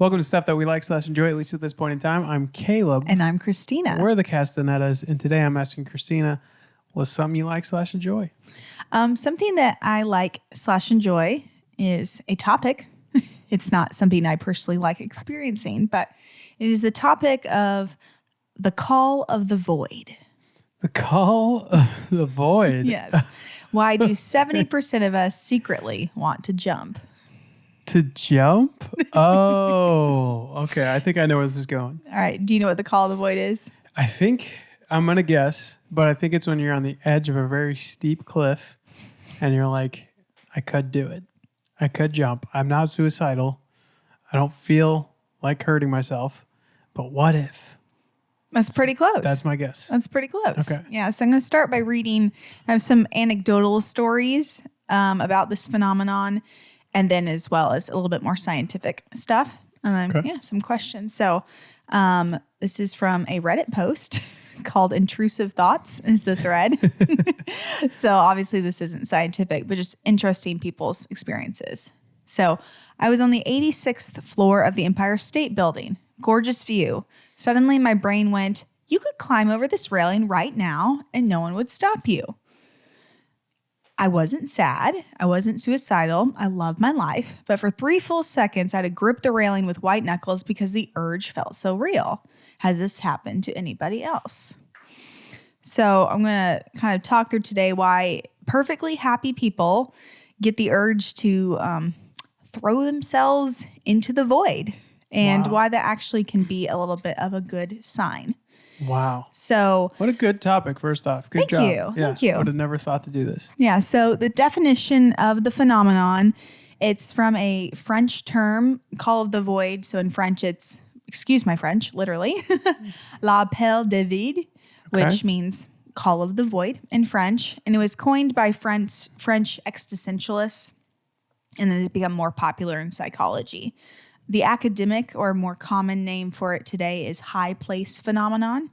Welcome to Stuff That We Like / Enjoy, at least at this point in time. I'm Caleb. And I'm Christina. We're the Castanettas, and today I'm asking Christina, what's something you like / enjoy? Something that I like / enjoy is a topic. It's not something I personally like experiencing, but it is the topic of the call of the void. The call of the void? Yes. Why do 70% of us secretly want to jump? To jump? Oh, okay. I think I know where this is going. All right. Do you know what the call of the void is? I think I'm going to guess, but I think it's when you're on the edge of a very steep cliff and you're like, I could do it. I could jump. I'm not suicidal. I don't feel like hurting myself, but what if? That's pretty close. That's my guess. That's pretty close. Okay. Yeah. So I'm going to start by reading some anecdotal stories about this phenomenon, and then as well as a little bit more scientific stuff. And then, some questions. So this is from a Reddit post called Intrusive Thoughts is the thread. So obviously this isn't scientific, but just interesting people's experiences. So I was on the 86th floor of the Empire State Building. Gorgeous view. Suddenly my brain went, you could climb over this railing right now and no one would stop you. I wasn't sad. I wasn't suicidal. I loved my life. But for 3 full seconds, I had to grip the railing with white knuckles because the urge felt so real. Has this happened to anybody else? So I'm going to kind of talk through today why perfectly happy people get the urge to throw themselves into the void and why that actually can be a little bit of a good sign. Wow. So what a good topic, first off. Good job. Thank you. Thank you. I would have never thought to do this. Yeah. So the definition of the phenomenon, it's from a French term, call of the void. So in French, it's, excuse my French, literally, l'appel de vide, which means call of the void in French. And it was coined by French existentialists, and then it's become more popular in psychology. The academic or more common name for it today is high place phenomenon.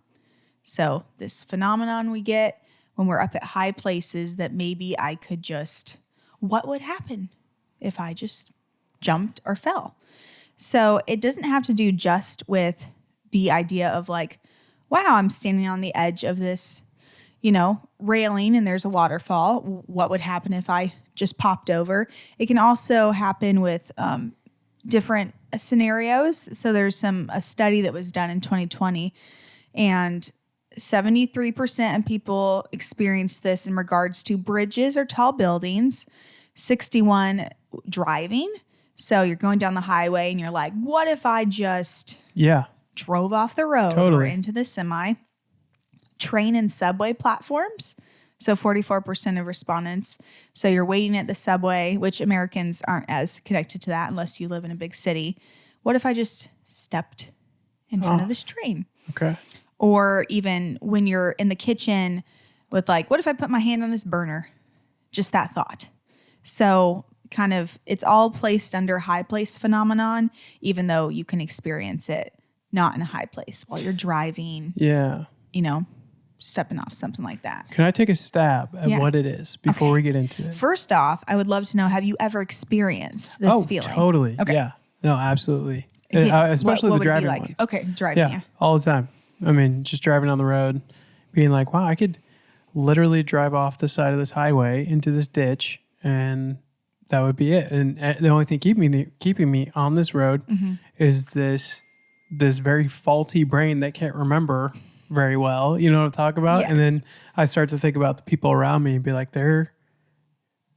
So this phenomenon we get when we're up at high places that maybe I could just, what would happen if I just jumped or fell? So it doesn't have to do just with the idea of like, wow, I'm standing on the edge of this, railing and there's a waterfall. What would happen if I just popped over? It can also happen with different scenarios. So there's a study that was done in 2020, and 73% of people experienced this in regards to bridges or tall buildings, 61 driving. So you're going down the highway and you're like, what if I just drove off the road or into the semi? Train and subway platforms. So 44% of respondents. So you're waiting at the subway, which Americans aren't as connected to that unless you live in a big city. What if I just stepped in front of this train? Okay. Or even when you're in the kitchen with like, what if I put my hand on this burner? Just that thought. So kind of, it's all placed under high place phenomenon, even though you can experience it not in a high place while you're driving. Yeah. Stepping off, something like that. Can I take a stab at what it is before we get into it? First off, I would love to know, have you ever experienced this feeling? Totally. Okay. Yeah. No, absolutely. Especially what the driving like? one. Okay, driving, yeah. All the time. I mean, just driving on the road, being like, wow, I could literally drive off the side of this highway into this ditch and that would be it. And the only thing keeping me on this road is this very faulty brain that can't remember very well, you know what I'm talking about? Yes. And then I start to think about the people around me and be like, they're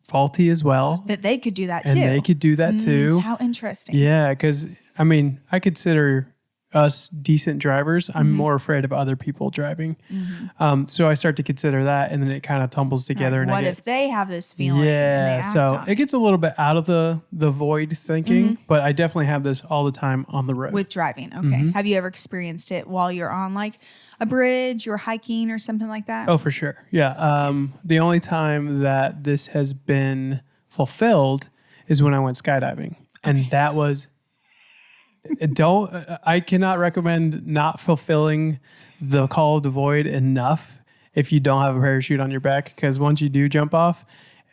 faulty as well. That they could do that too. And they could do that too. How interesting. Yeah, because I mean, I consider us decent drivers. I'm more afraid of other people driving. So I start to consider that, and then it kind of tumbles together. Right. And what if they have this feeling? Yeah, and they so act on it gets a little bit out of the void thinking, but I definitely have this all the time on the road. With driving, okay. Have you ever experienced it while you're on like a bridge or hiking or something like that? Oh, for sure. Yeah. The only time that this has been fulfilled is when I went skydiving. And that was, I cannot recommend not fulfilling the call of the void enough if you don't have a parachute on your back, because once you do jump off,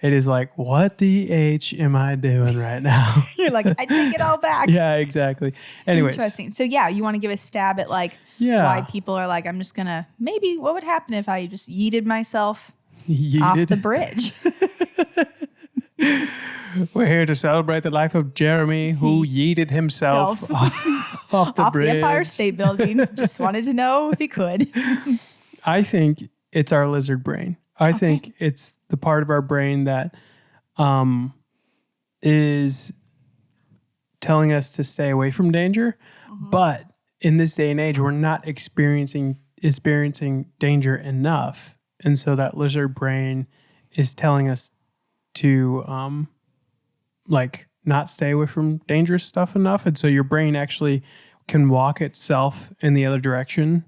it is like, what the H am I doing right now? You're like, I take it all back. Yeah, exactly. Anyways. Interesting. So yeah, you want to give a stab at like why people are like, I'm just going to, maybe what would happen if I just yeeted myself off the bridge? We're here to celebrate the life of Jeremy, who yeeted himself off the bridge. The Empire State Building. Just wanted to know if he could. I think it's our lizard brain. I think it's the part of our brain that is telling us to stay away from danger. But in this day and age, we're not experiencing danger enough. And so that lizard brain is telling us to like not stay away from dangerous stuff enough. And so your brain actually can walk itself in the other direction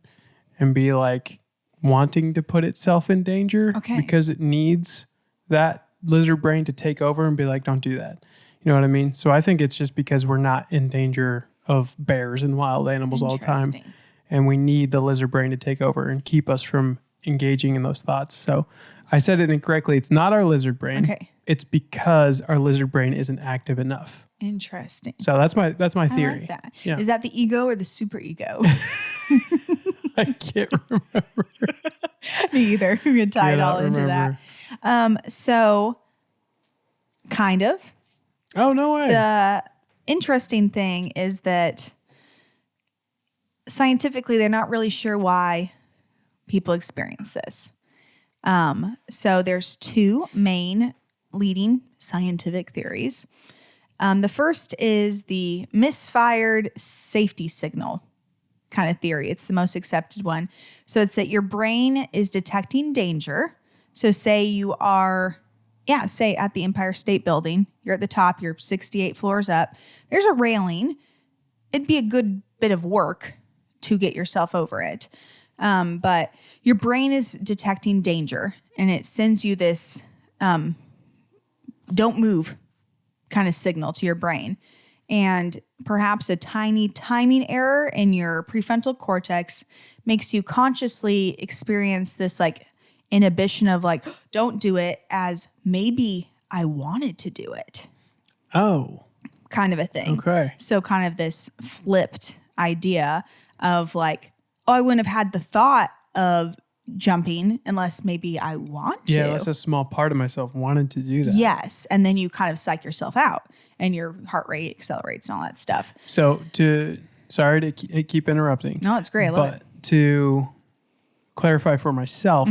and be like wanting to put itself in danger because it needs that lizard brain to take over and be like, don't do that. You know what I mean? So I think it's just because we're not in danger of bears and wild animals all the time. And we need the lizard brain to take over and keep us from engaging in those thoughts. So I said it incorrectly. It's not our lizard brain. Okay. It's because our lizard brain isn't active enough. Interesting. So that's my theory. I like that. Yeah. Is that the ego or the super ego? I can't remember. Me either. We're going to tie it all into that. So kind of. Oh, no way. The interesting thing is that scientifically, they're not really sure why people experience this. So there's two main leading scientific theories. The first is the misfired safety signal kind of theory. It's the most accepted one. So it's that your brain is detecting danger. So say you are, say at the Empire State Building, you're at the top, you're 68 floors up, there's a railing. It'd be a good bit of work to get yourself over it. But your brain is detecting danger and it sends you this don't move kind of signal to your brain. And perhaps a tiny timing error in your prefrontal cortex makes you consciously experience this like inhibition of like, don't do it, as maybe I wanted to do it. Oh. Kind of a thing. Okay. So kind of this flipped idea of like, oh, I wouldn't have had the thought of jumping unless maybe I want to. Yeah, that's a small part of myself wanted to do that. Yes. And then you kind of psych yourself out and your heart rate accelerates and all that stuff. So sorry to keep interrupting. No, it's great. I love it. But to clarify for myself,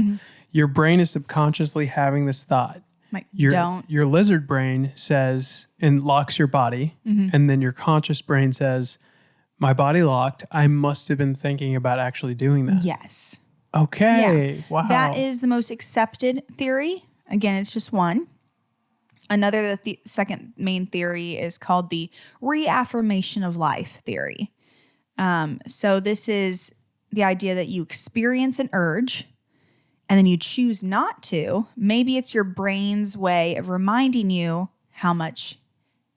your brain is subconsciously having this thought. Like, Your lizard brain says and locks your body, and then your conscious brain says, my body locked. I must have been thinking about actually doing that. Yes. Okay. Yeah. Wow. That is the most accepted theory. Again, it's just one. Another, the second main theory is called the reaffirmation of life theory. So this is the idea that you experience an urge and then you choose not to. Maybe it's your brain's way of reminding you how much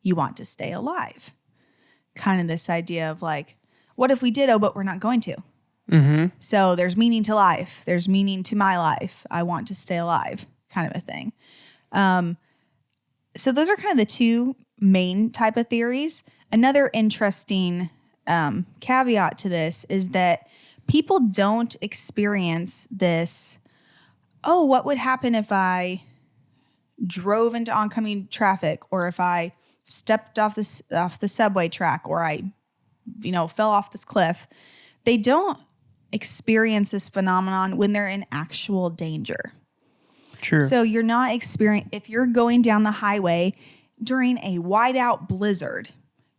you want to stay alive. Kind of this idea of like, what if we did, but we're not going to? So there's meaning to life. There's meaning to my life. I want to stay alive, kind of a thing. So those are kind of the two main type of theories. Another interesting caveat to this is that people don't experience this, oh, what would happen if I drove into oncoming traffic, or if I stepped off the subway track, or I, fell off this cliff. They don't experience this phenomenon when they're in actual danger. True. So you're not if you're going down the highway during a whiteout blizzard,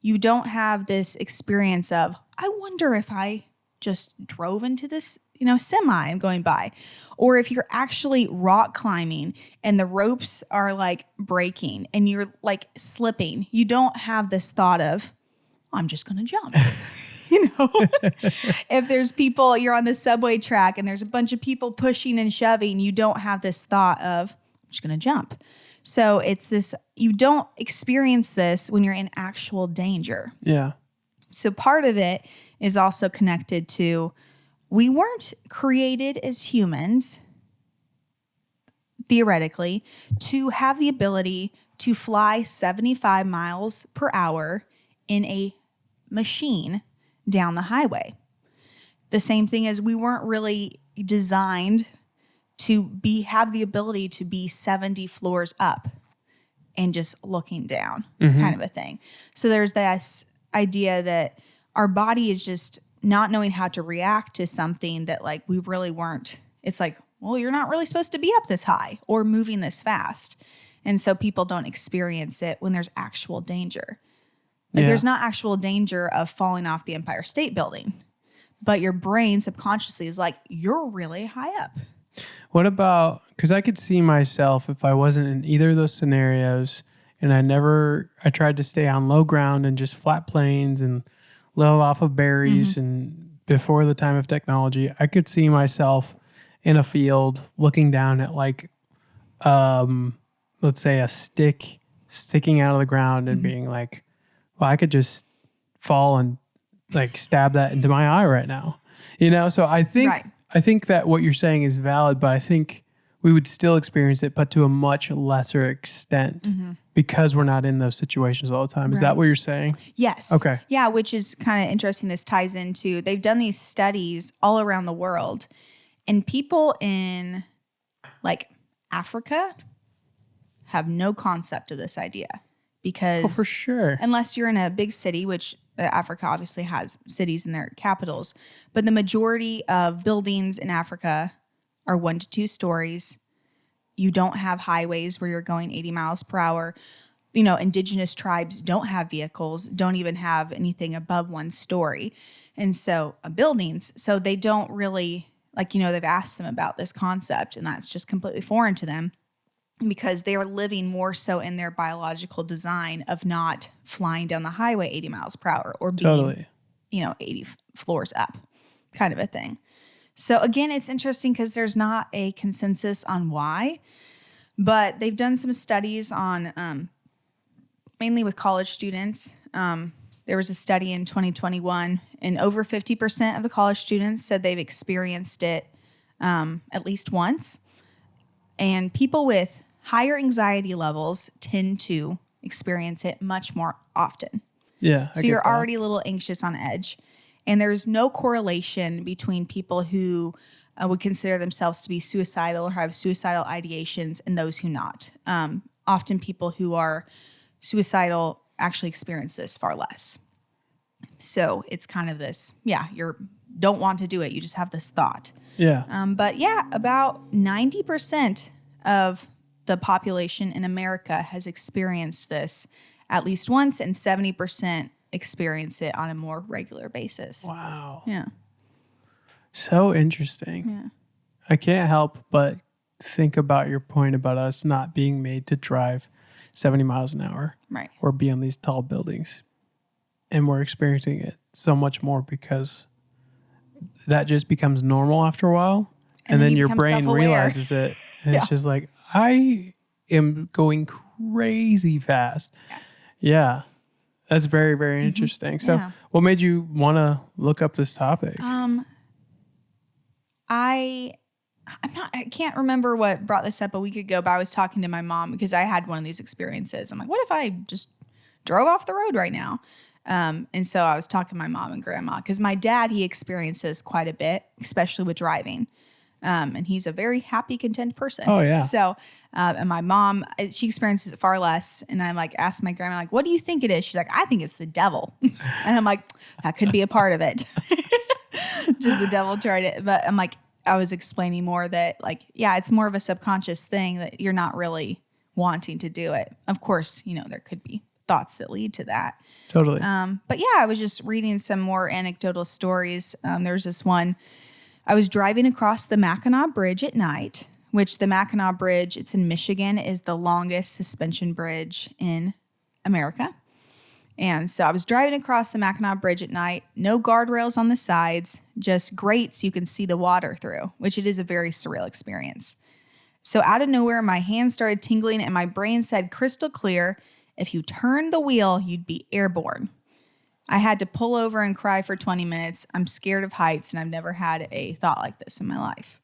you don't have this experience of, I wonder if I just drove into this, semi and going by. Or if you're actually rock climbing and the ropes are like breaking and you're like slipping, you don't have this thought of, I'm just going to jump. If there's people, you're on the subway track and there's a bunch of people pushing and shoving, you don't have this thought of, I'm just going to jump. So it's this, you don't experience this when you're in actual danger. Yeah. So part of it is also connected to, we weren't created as humans theoretically, to have the ability to fly 75 miles per hour in a machine down the highway. The same thing as we weren't really designed to have the ability to be 70 floors up and just looking down, kind of a thing. So there's this idea that our body is just not knowing how to react to something that like we really weren't. It's like, well, you're not really supposed to be up this high or moving this fast. And so people don't experience it when there's actual danger. Like there's not actual danger of falling off the Empire State Building, but your brain subconsciously is like, you're really high up. What about, because I could see myself if I wasn't in either of those scenarios and I tried to stay on low ground and just flat plains and live off of berries and before the time of technology, I could see myself in a field looking down at like, let's say a stick sticking out of the ground and being like, well, I could just fall and like stab that into my eye right now. You know, so I think that what you're saying is valid, but I think we would still experience it, but to a much lesser extent because we're not in those situations all the time. Is that what you're saying? Yes. Okay. Yeah, which is kind of interesting. This ties into, they've done these studies all around the world, and people in like Africa have no concept of this idea because for sure, unless you're in a big city, which Africa obviously has cities in their capitals, but the majority of buildings in Africa are 1 to 2 stories. You don't have highways where you're going 80 miles per hour. You know, indigenous tribes don't have vehicles, don't even have anything above 1 story. And so buildings, so they don't really, like, you know, they've asked them about this concept and that's just completely foreign to them because they are living more so in their biological design of not flying down the highway 80 miles per hour or being, you know, 80 floors up kind of a thing. So again, it's interesting because there's not a consensus on why, but they've done some studies on mainly with college students. There was a study in 2021 and over 50% of the college students said they've experienced it at least once. And people with higher anxiety levels tend to experience it much more often. Yeah. So you're already a little anxious on edge. And there's no correlation between people who would consider themselves to be suicidal or have suicidal ideations and those who not. Often people who are suicidal actually experience this far less. So it's kind of this, you don't want to do it. You just have this thought. Yeah. But yeah, about 90% of the population in America has experienced this at least once, and 70% experience it on a more regular basis. Wow. Yeah. So interesting. Yeah. I can't help but think about your point about us not being made to drive 70 miles an hour. Right. Or be on these tall buildings. And we're experiencing it so much more because that just becomes normal after a while. And then your brain self-aware. realizes it. And it's just like, I am going crazy fast. Yeah. That's very, very interesting. So what made you want to look up this topic? I can't remember what brought this up a week ago, but I was talking to my mom because I had one of these experiences. I'm like, what if I just drove off the road right now? And so I was talking to my mom and grandma because my dad, he experiences quite a bit, especially with driving. And he's a very happy, content person. Oh, yeah. So, and my mom, she experiences it far less. And I like asked my grandma, like, what do you think it is? She's like, I think it's the devil. And I'm like, that could be a part of it. Just the devil tried it. But I'm like, I was explaining more that like, yeah, it's more of a subconscious thing that you're not really wanting to do it. Of course, you know, there could be thoughts that lead to that. Totally. But yeah, I was just reading some more anecdotal stories. There's this one. I was driving across the Mackinac Bridge at night, which the Mackinac Bridge, it's in Michigan, is the longest suspension bridge in America. And so I was driving across the Mackinac Bridge at night, no guardrails on the sides, just grates you can see the water through, which it is a very surreal experience. So out of nowhere, my hands started tingling and my brain said crystal clear, if you turned the wheel, you'd be airborne. I had to pull over and cry for 20 minutes. I'm scared of heights and I've never had a thought like this in my life.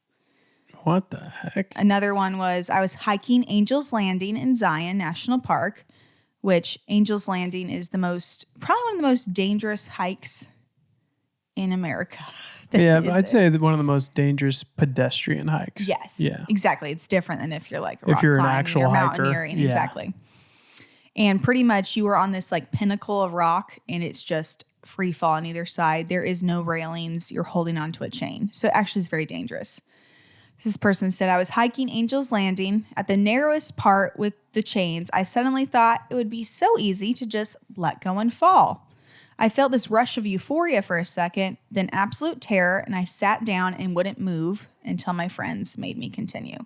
What the heck? Another one was I was hiking Angel's Landing in Zion National Park, which Angel's Landing is probably one of the most dangerous hikes in America. Yeah, I'd say that one of the most dangerous pedestrian hikes. Yes. Yeah. Exactly. It's different than if you're like If you're an actual or hiker. mountaineering. Yeah. Exactly. And pretty much you were on this like pinnacle of rock and it's just free fall on either side. There is no railings. You're holding onto a chain. So it actually is very dangerous. This person said, I was hiking Angel's Landing at the narrowest part with the chains. I suddenly thought it would be so easy to just let go and fall. I felt this rush of euphoria for a second, then absolute terror, and I sat down and wouldn't move until my friends made me continue.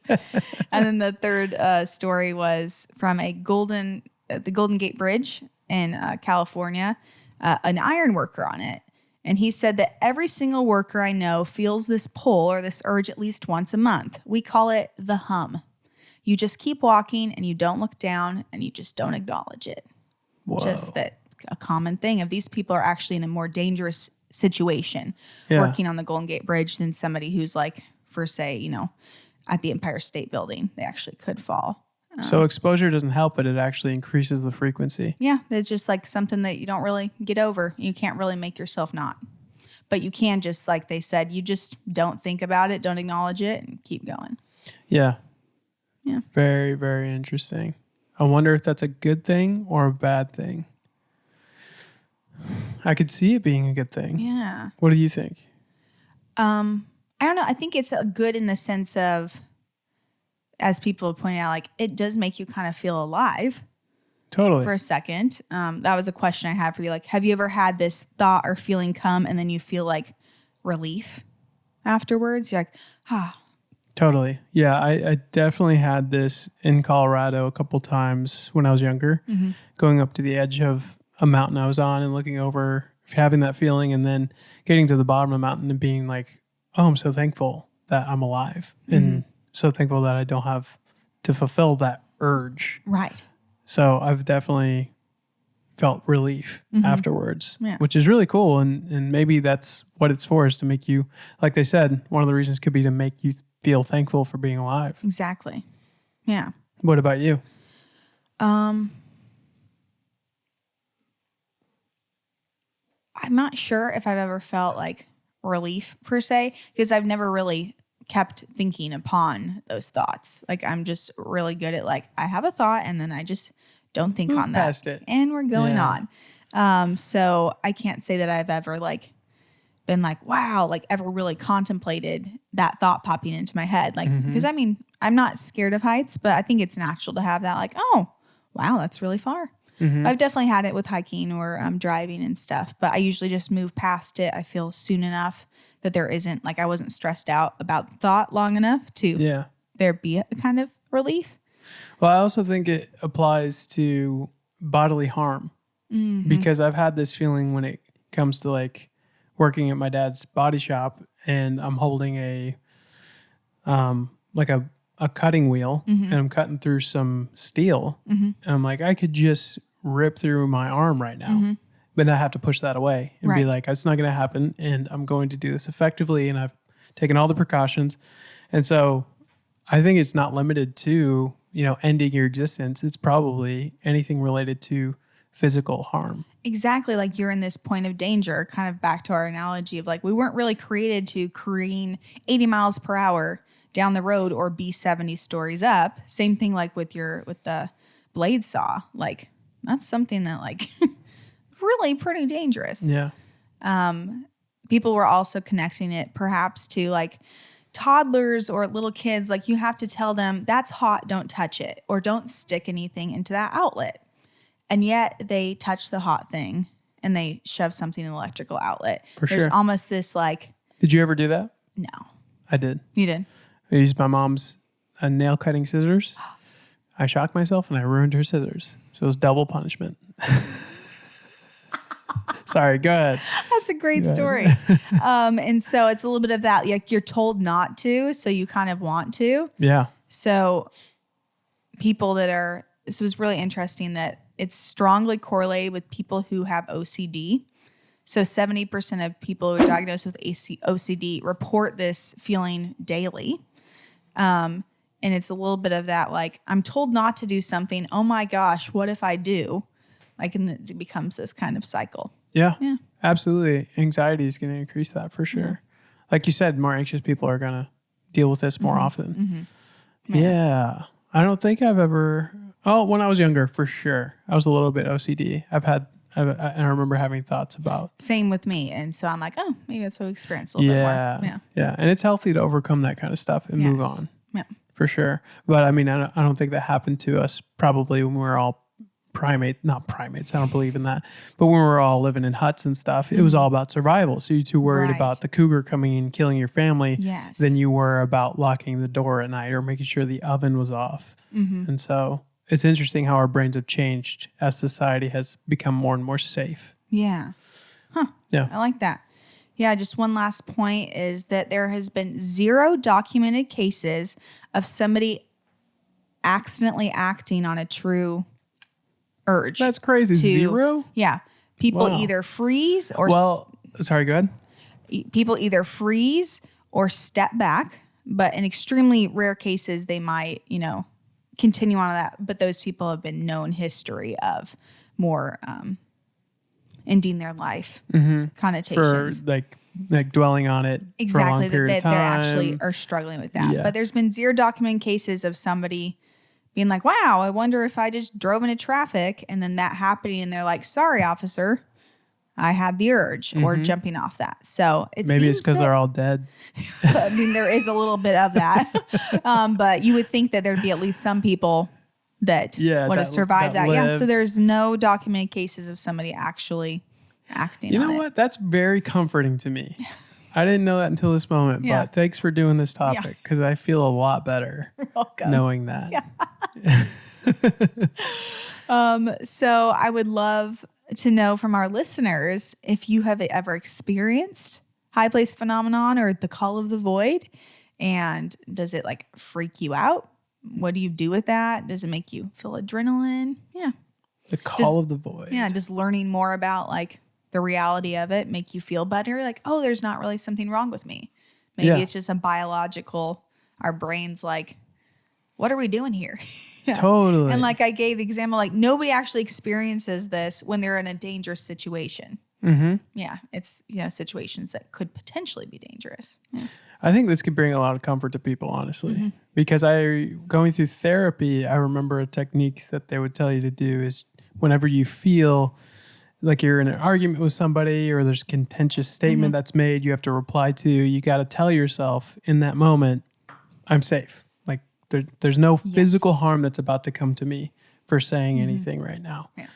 And then the third story was from the Golden Gate Bridge in California, an iron worker on it. And he said that every single worker I know feels this pull or this urge at least once a month. We call it the hum. You just keep walking and you don't look down and you just don't acknowledge it. Whoa. Just that a common thing of these people are actually in a more dangerous situation working on the Golden Gate Bridge than somebody who's like, for say, at the Empire State Building, they actually could fall. So exposure doesn't help, but it actually increases the frequency. Yeah, it's just like something that you don't really get over. You can't really make yourself not. But you can just, like they said, you just don't think about it, don't acknowledge it, and keep going. Yeah. Yeah. Very, very interesting. I wonder if that's a good thing or a bad thing. I could see it being a good thing. Yeah. What do you think? I don't know. I think it's a good in the sense of, as people have pointed out, like it does make you kind of feel alive. Totally. For a second. That was a question I had for you. Like, have you ever had this thought or feeling come and then you feel like relief afterwards? You're like, Totally. Yeah, I definitely had this in Colorado a couple times when I was younger, going up to the edge of a mountain I was on and looking over, having that feeling, and then getting to the bottom of the mountain and being like, oh, I'm so thankful that I'm alive and so thankful that I don't have to fulfill that urge. right. So I've definitely felt relief afterwards, Yeah. which is really cool. And maybe that's what it's for, is to make you, like they said, one of the reasons could be to make you feel thankful for being alive. Exactly. Yeah. What about you? I'm not sure if I've ever felt like relief per se, because I've never really kept thinking upon those thoughts. Like I'm just really good at like, I have a thought and then I just don't think Move on that. past it. And we're going Yeah. on. So I can't say that I've ever like been like, wow, like ever really contemplated that thought popping into my head. Like, because I mean, I'm not scared of heights, but I think it's natural to have that like, oh, wow, that's really far. I've definitely had it with hiking or driving and stuff, but I usually just move past it. I feel soon enough that there isn't like I wasn't stressed out about the thought long enough to there be a kind of relief. Well, I also think it applies to bodily harm because I've had this feeling when it comes to like working at my dad's body shop and I'm holding a cutting wheel and I'm cutting through some steel and I'm like, I could just rip through my arm right now, but I have to push that away and be like, it's not going to happen. And I'm going to do this effectively. And I've taken all the precautions. And so I think it's not limited to, ending your existence. It's probably anything related to physical harm. Exactly. Like you're in this point of danger, kind of back to our analogy of like, we weren't really created to careen 80 miles per hour down the road or be 70 stories up. Same thing like with the blade saw. Like that's something that like really pretty dangerous. Yeah. People were also connecting it perhaps to like toddlers or little kids. Like you have to tell them that's hot, don't touch it, or don't stick anything into that outlet. And yet they touch the hot thing and they shove something in the electrical outlet. There's almost this like. Did you ever do that? No. I did. You did? I used my mom's nail cutting scissors. I shocked myself and I ruined her scissors. So it was double punishment. Sorry, go ahead. That's a great story. And so it's a little bit of that. Like you're told not to, so you kind of want to. Yeah. So people this was really interesting that it's strongly correlated with people who have OCD. So 70% of people who are diagnosed with OCD report this feeling daily. And it's a little bit of that, like, I'm told not to do something. Oh my gosh, what if I do? Like, and it becomes this kind of cycle. Yeah, absolutely. Anxiety is going to increase that for sure. Yeah. Like you said, more anxious people are going to deal with this more often. Yeah. I don't think I've ever, when I was younger, for sure. I was a little bit OCD. And I remember having thoughts about. Same with me. And so I'm like, oh, maybe that's what we experience a little bit more. Yeah. And it's healthy to overcome that kind of stuff and move on. Yeah. For sure. But I mean, I don't think that happened to us probably when we were all not primates. I don't believe in that. But when we were all living in huts and stuff, it was all about survival. So you're too worried about the cougar coming in and killing your family than you were about locking the door at night or making sure the oven was off. And so it's interesting how our brains have changed as society has become more and more safe. Yeah. Huh. Yeah. I like that. Yeah, just one last point is that there has been 0 documented cases of somebody accidentally acting on a true urge. That's crazy. 0? Yeah. People either freeze or... sorry, go ahead. People either freeze or step back, but in extremely rare cases, they might, continue on that. But those people have been known history of more... ending their life connotations. For like dwelling on it for a long period of time. They actually are struggling with that. Yeah. But there's been 0 documented cases of somebody being like, wow, I wonder if I just drove into traffic, and then that happening and they're like, sorry, officer, I had the urge, or jumping off that. So maybe it's because they're all dead. I mean, there is a little bit of that. But you would think that there'd be at least some people that would have survived that. Yeah. So there's no documented cases of somebody actually acting on it. You know what? That's very comforting to me. I didn't know that until this moment, but thanks for doing this topic because I feel a lot better knowing that. So I would love to know from our listeners if you have ever experienced high place phenomenon or the call of the void, and does it like freak you out? What do you do with that? Does it make you feel adrenaline? Yeah. The call of the void. Yeah. Just learning more about like the reality of it make you feel better. Like, oh, there's not really something wrong with me. Maybe it's just a biological, our brain's like, what are we doing here? Totally. And like I gave the example, like nobody actually experiences this when they're in a dangerous situation. Yeah. It's, situations that could potentially be dangerous. Yeah. I think this could bring a lot of comfort to people, honestly, because going through therapy, I remember a technique that they would tell you to do is whenever you feel like you're in an argument with somebody or there's a contentious statement that's made, you have to reply to, you got to tell yourself in that moment, I'm safe. Like there's no physical harm that's about to come to me for saying anything right now. Yeah.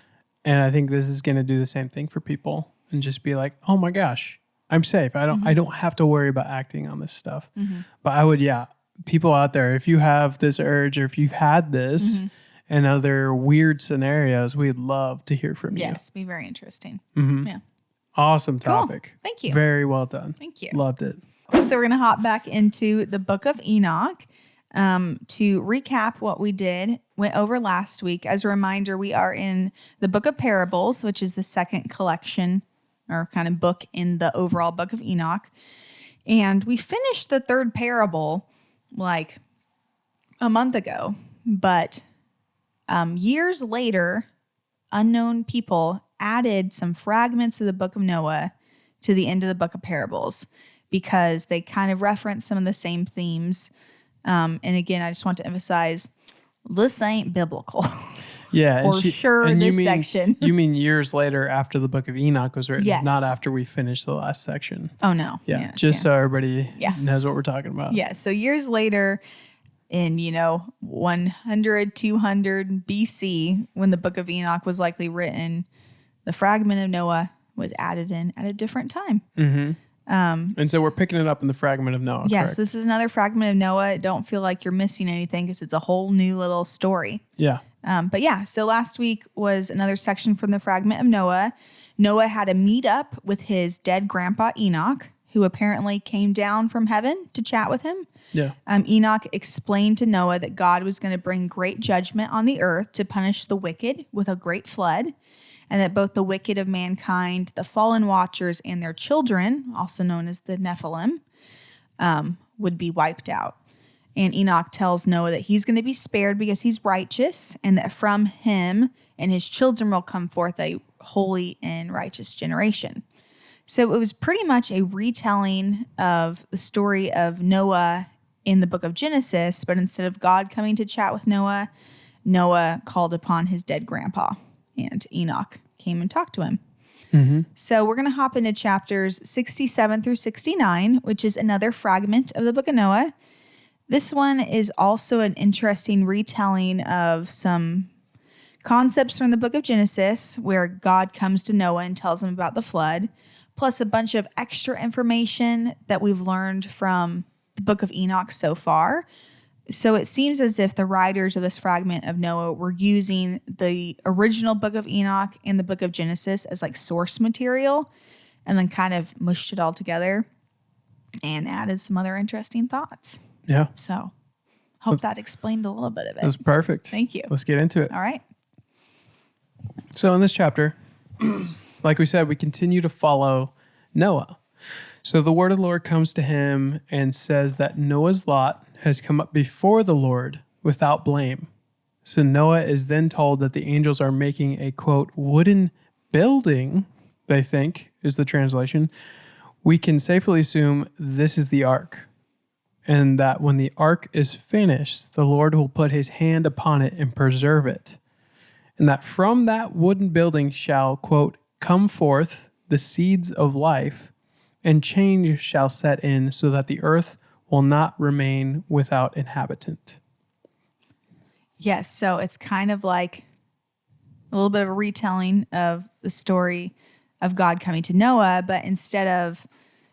And I think this is going to do the same thing for people and just be like, oh my gosh, I'm safe. I don't have to worry about acting on this stuff. But I would, people out there, if you have this urge or if you've had this and other weird scenarios, we'd love to hear from you. Yes, be very interesting. Yeah. Awesome topic. Cool. Thank you. Very well done. Thank you. Loved it. So we're going to hop back into the Book of Enoch. To recap what we went over last week. As a reminder, we are in the Book of Parables, which is the second collection or kind of book in the overall Book of Enoch. And we finished the third parable like a month ago, but years later, unknown people added some fragments of the Book of Noah to the end of the Book of Parables because they kind of reference some of the same themes. And again, I just want to emphasize, this ain't biblical. Yeah. For sure, and this section. You mean years later after the Book of Enoch was written, Yes. not after we finished the last section. Oh, no. Yeah. So everybody knows what we're talking about. Yeah. So years later in, 100, 200 BC, when the Book of Enoch was likely written, the fragment of Noah was added in at a different time. And so we're picking it up in the fragment of Noah. Yes, correct? this is another fragment of Noah. Don't feel like you're missing anything because it's a whole new little story. Yeah. So last week was another section from the fragment of Noah. Noah had a meet up with his dead grandpa Enoch, who apparently came down from heaven to chat with him. Yeah. Enoch explained to Noah that God was going to bring great judgment on the earth to punish the wicked with a great flood. and that both the wicked of mankind, the fallen watchers, and their children, also known as the Nephilim, would be wiped out. And Enoch tells Noah that he's going to be spared because he's righteous, and that from him and his children will come forth a holy and righteous generation. So it was pretty much a retelling of the story of Noah in the book of Genesis, but instead of God coming to chat with Noah, Noah called upon his dead grandpa, and Enoch came and talked to him. So we're going to hop into chapters 67 through 69, which is another fragment of the book of Noah. This one is also an interesting retelling of some concepts from the book of Genesis, where God comes to Noah and tells him about the flood, plus a bunch of extra information that we've learned from the book of Enoch so far. So it seems as if the writers of this fragment of Noah were using the original book of Enoch and the book of Genesis as like source material, and then kind of mushed it all together and added some other interesting thoughts. Yeah. So hope that explained a little bit of it. That was perfect. Thank you. Let's get into it. All right. So in this chapter, like we said, we continue to follow Noah. So the word of the Lord comes to him and says that Noah's lot has come up before the Lord without blame. So Noah is then told that the angels are making a, quote, wooden building, they think is the translation. We can safely assume this is the ark, and that when the ark is finished, the Lord will put his hand upon it and preserve it. And that from that wooden building shall, quote, come forth the seeds of life, and change shall set in, so that the earth will not remain without inhabitant. Yes, so it's kind of like a little bit of a retelling of the story of God coming to Noah, but instead of,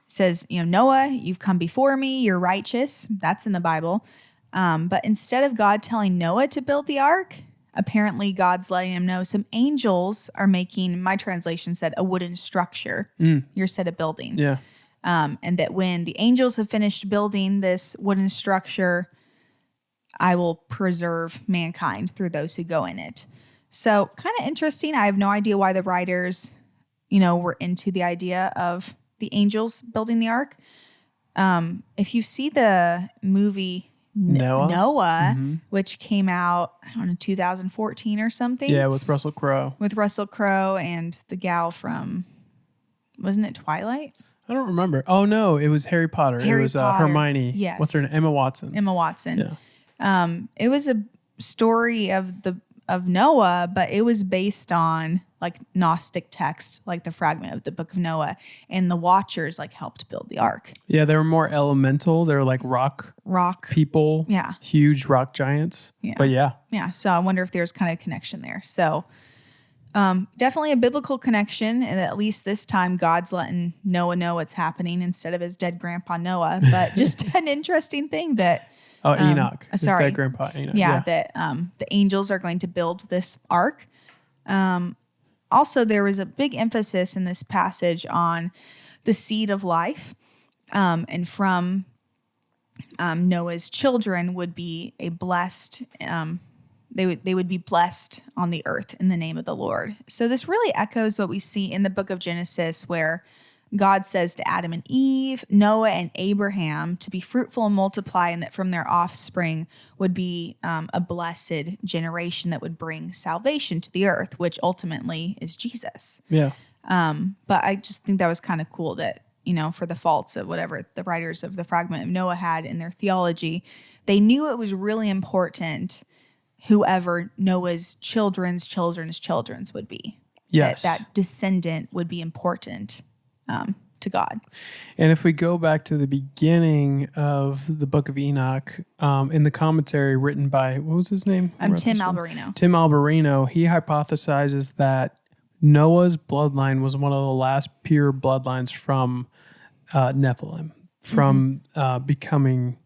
it says, Noah, you've come before me, you're righteous. That's in the Bible. But instead of God telling Noah to build the ark, apparently God's letting him know some angels are making, my translation said, a wooden structure. Yours said a building. Yeah. And that when the angels have finished building this wooden structure, I will preserve mankind through those who go in it. So kind of interesting. I have no idea why the writers, were into the idea of the angels building the ark. If you see the movie Noah, which came out, 2014 or something. Yeah, with Russell Crowe. With Russell Crowe and the gal from, wasn't it Twilight? I don't remember. Oh, no, it was Harry Potter. It was Hermione. Yes. What's her name? Emma Watson. Yeah. It was a story of Noah, but it was based on like Gnostic text, like the fragment of the Book of Noah, and the Watchers helped build the ark. Yeah, they were more elemental. They were like rock people. Yeah. Huge rock giants. Yeah. But yeah. Yeah. So I wonder if there's kind of a connection there. So definitely a biblical connection. And at least this time God's letting Noah know what's happening instead of his dead grandpa Noah. But just an interesting thing that Enoch. Sorry. His dead grandpa Enoch. Yeah, that the angels are going to build this ark. Also, there was a big emphasis in this passage on the seed of life, and from Noah's children would be a blessed. They would be blessed on the earth in the name of the Lord. So this really echoes what we see in the book of Genesis, where God says to Adam and Eve, Noah and Abraham to be fruitful and multiply, and that from their offspring would be a blessed generation that would bring salvation to the earth, which ultimately is Jesus. Yeah. But I just think that was kind of cool that, for the faults of whatever the writers of the fragment of Noah had in their theology, they knew it was really important whoever Noah's children's would be. Yes. That descendant would be important to God. And if we go back to the beginning of the Book of Enoch, in the commentary written by, what was his name? Tim Alberino. Tim Alberino, he hypothesizes that Noah's bloodline was one of the last pure bloodlines from Nephilim, from becoming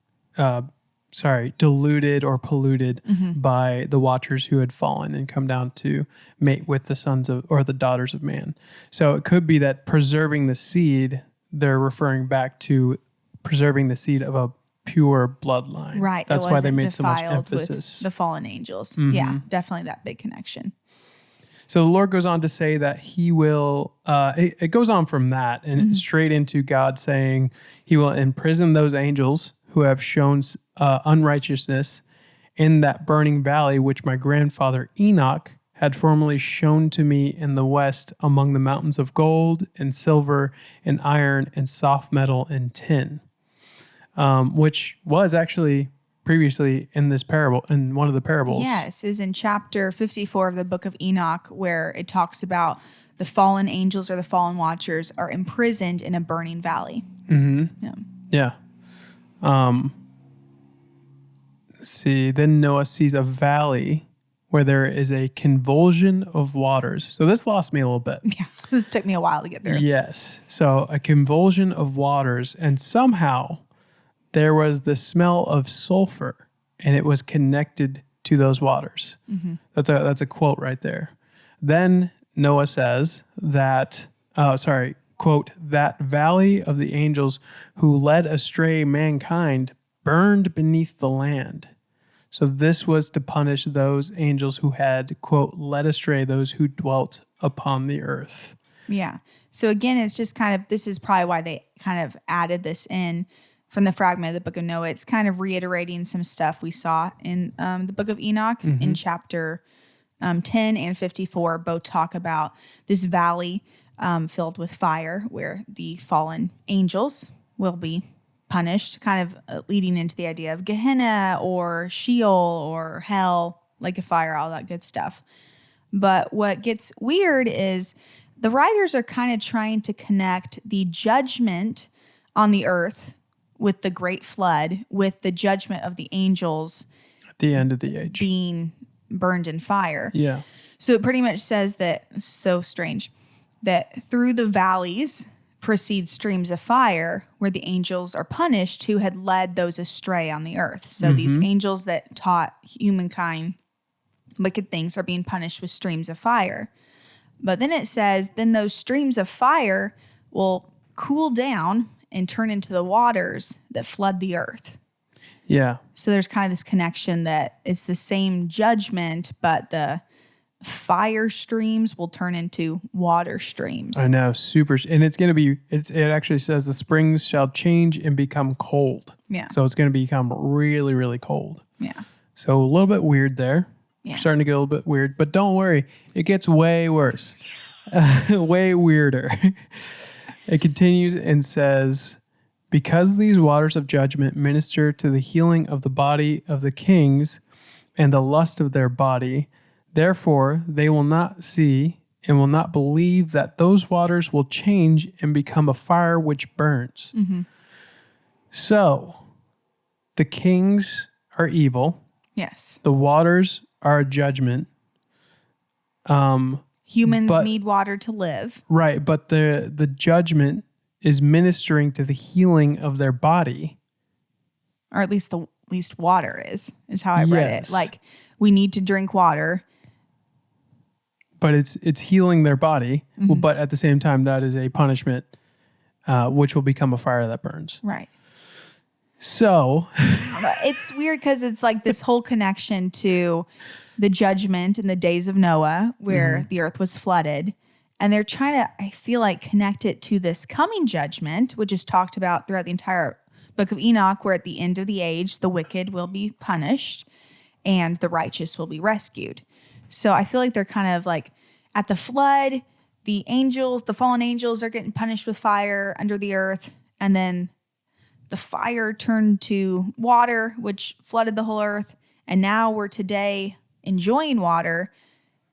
diluted or polluted by the Watchers who had fallen and come down to mate with the sons of, or the daughters of man. So it could be that preserving the seed, they're referring back to preserving the seed of a pure bloodline. Right. That's why they made so much emphasis. With the fallen angels. Yeah, definitely that big connection. So the Lord goes on to say that he will, it goes on from that and straight into God saying he will imprison those angels who have shown unrighteousness in that burning valley, which my grandfather Enoch had formerly shown to me in the west among the mountains of gold and silver and iron and soft metal and tin, which was actually previously in this parable, in one of the parables. Yes, is in chapter 54 of the Book of Enoch, where it talks about the fallen angels or the fallen watchers are imprisoned in a burning valley. Yeah. Let's see. Then Noah sees a valley where there is a convulsion of waters. So this lost me a little bit. Yeah, this took me a while to get through. Yes. So a convulsion of waters, and somehow there was the smell of sulfur, and it was connected to those waters. That's a quote right there. Then Noah says that, quote, that valley of the angels who led astray mankind burned beneath the land. So this was to punish those angels who had, quote, led astray those who dwelt upon the earth. Yeah. So again, it's just kind of, this is probably why they kind of added this in from the fragment of the Book of Noah. It's kind of reiterating some stuff we saw in the Book of Enoch in chapter 10 and 54. Both talk about this valley filled with fire where the fallen angels will be punished, kind of leading into the idea of Gehenna or Sheol or hell, like a fire, all that good stuff. But what gets weird is the writers are kind of trying to connect the judgment on the earth with the great flood, with the judgment of the angels at the end of the age being burned in fire. Yeah. So it pretty much says that, so strange, that through the valleys proceed streams of fire where the angels are punished who had led those astray on the earth. So these angels that taught humankind wicked things are being punished with streams of fire. But then it says, then those streams of fire will cool down and turn into the waters that flood the earth. Yeah. So there's kind of this connection that it's the same judgment, but the fire streams will turn into water streams. I know, super. And it's going to be, it actually says the springs shall change and become cold. Yeah. So it's going to become really, really cold. Yeah. So a little bit weird there. Yeah. Starting to get a little bit weird, but don't worry. It gets way worse, way weirder. It continues and says, because these waters of judgment minister to the healing of the body of the kings and the lust of their body, therefore they will not see and will not believe that those waters will change and become a fire which burns. So the kings are evil. Yes. The waters are a judgment. Humans need water to live. Right, but the judgment is ministering to the healing of their body. Or at least water is how I read Yes. it. Like, we need to drink water. But it's healing their body. Well, but at the same time, that is a punishment, which will become a fire that burns. Right. So It's weird because it's like this whole connection to the judgment in the days of Noah where the earth was flooded. And they're trying to, I feel like, connect it to this coming judgment, which is talked about throughout the entire Book of Enoch, where at the end of the age, the wicked will be punished and the righteous will be rescued. So I feel like they're kind of like at the flood, the angels, the fallen angels are getting punished with fire under the earth. And then the fire turned to water, which flooded the whole earth. And now we're today enjoying water,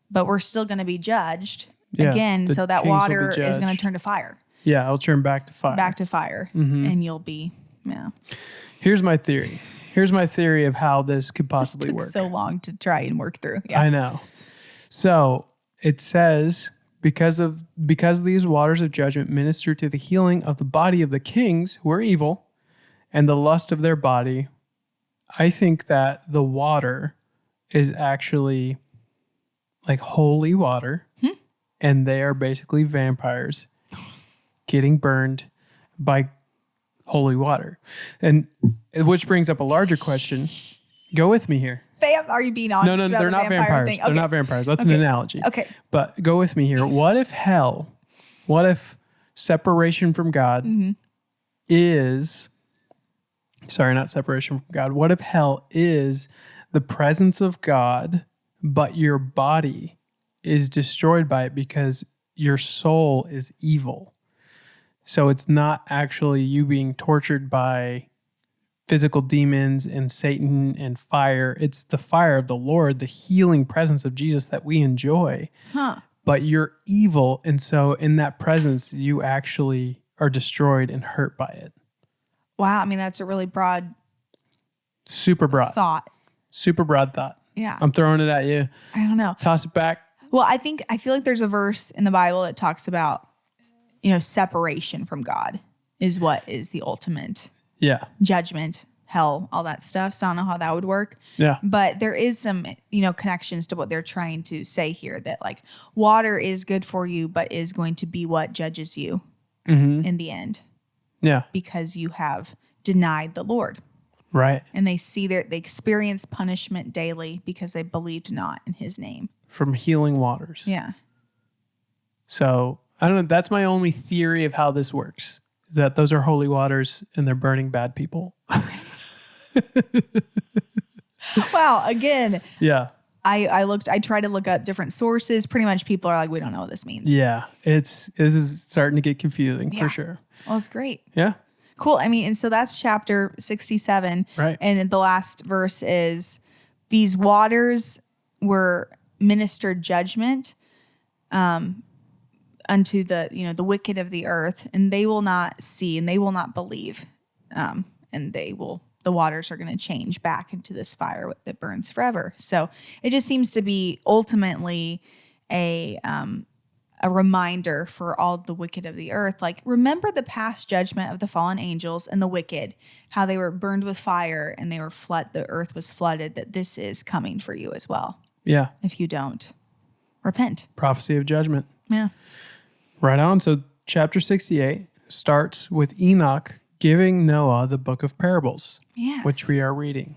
but we're still going to be judged again. So that water is going to turn to fire. Yeah, I'll turn back to fire. Back to fire. And you'll be, Here's my theory. Here's my theory of how this could possibly work. so long to try and work through. Yeah. I know. So it says, because these waters of judgment minister to the healing of the body of the kings who are evil and the lust of their body, I think that the water is actually like holy water, and they are basically vampires getting burned by holy water. And which brings up a larger question. Go with me here. Are you being honest? No, about they're the not vampire vampires. thing? They're Okay. not vampires. That's an Okay. analogy. Okay. But go with me here. What if separation from God is, sorry, not separation from God. What if hell is the presence of God, but your body is destroyed by it because your soul is evil? So it's not actually you being tortured by physical demons and Satan and fire. It's the fire of the Lord, the healing presence of Jesus that we enjoy. Huh. But you're evil. And so in that presence, you actually are destroyed and hurt by it. Wow. I mean, that's a really broad Super broad. thought. Super broad thought. Yeah. I'm throwing it at you. I don't know. Toss it back. Well, I feel like there's a verse in the Bible that talks about, separation from God is what is the ultimate Yeah. judgment, hell, all that stuff. So I don't know how that would work. Yeah. But there is some, connections to what they're trying to say here, that like water is good for you, but is going to be what judges you in the end, Yeah. because you have denied the Lord. Right. And they experience punishment daily because they believed not in his name. From healing waters. Yeah. So I don't know. That's my only theory of how this works, is that those are holy waters and they're burning bad people. Wow. Again, Yeah. I tried to look up different sources. Pretty much people are like, we don't know what this means. Yeah. This is starting to get confusing Yeah. for sure. Well, it's great. Yeah. Cool. I mean, and so that's chapter 67. Right. And then the last verse is, these waters were ministered judgment unto the wicked of the earth, and they will not see and they will not believe. And the waters are going to change back into this fire that burns forever. So it just seems to be ultimately a reminder for all the wicked of the earth. Like, remember the past judgment of the fallen angels and the wicked, how they were burned with fire and the earth was flooded, that this is coming for you as well. Yeah. If you don't repent. Prophecy of judgment. Yeah. Right on. So chapter 68 starts with Enoch giving Noah the book of parables, Yes. which we are reading.